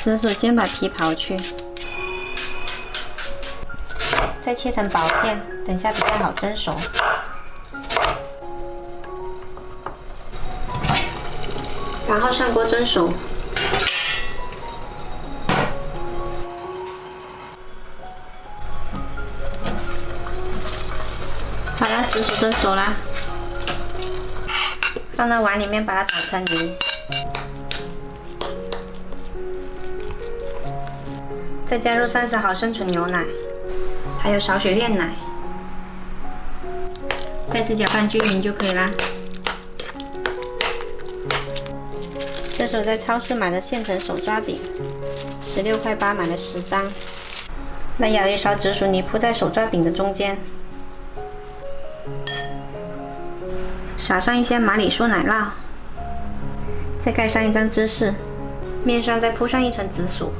紫薯先把皮刨去，再切成薄片，等下比较好蒸熟。然后上锅蒸熟。好了，紫薯蒸熟啦，放到碗里面，把它打成泥。再加入30毫升纯牛奶，还有少许炼奶，再次搅拌均匀就可以啦。这是我在超市买的现成手抓饼，16块8买了10张。来舀一勺紫薯泥铺在手抓饼的中间，撒上一些马铃薯奶酪，再盖上一张芝士，面上再铺上一层紫薯。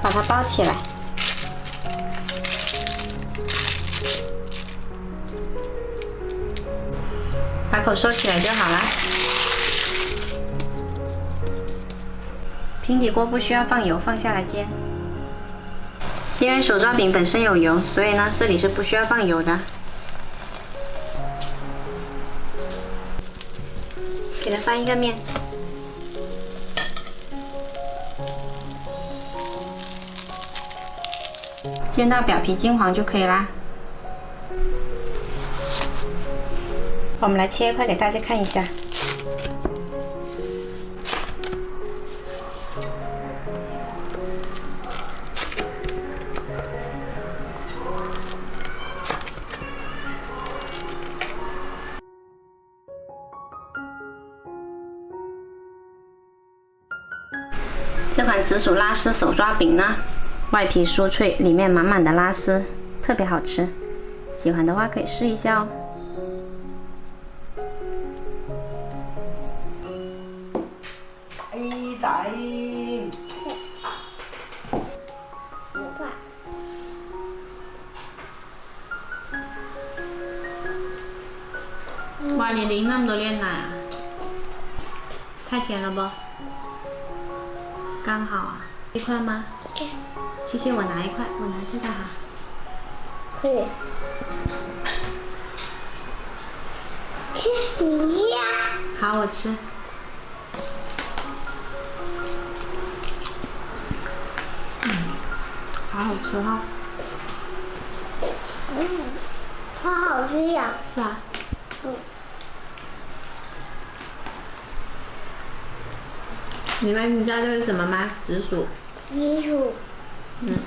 把它包起来，把口收起来就好了。平底锅不需要放油，放下来煎。因为手抓饼本身有油，所以呢，这里是不需要放油的。给它翻一个面。煎到表皮金黄就可以啦。我们来切一块给大家看一下。这款紫薯拉丝手抓饼呢，外皮酥脆，里面满满的拉丝，特别好吃。喜欢的话可以试一下哦。仔，哇，你淋那么多炼奶啊？太甜了不？刚好啊，一块吗？谢谢，我拿一块，我拿这个哈。可以。吃你呀！好，我吃。好好吃哈。好好吃呀。是吧？你知道这是什么吗？紫薯。紫薯。嗯。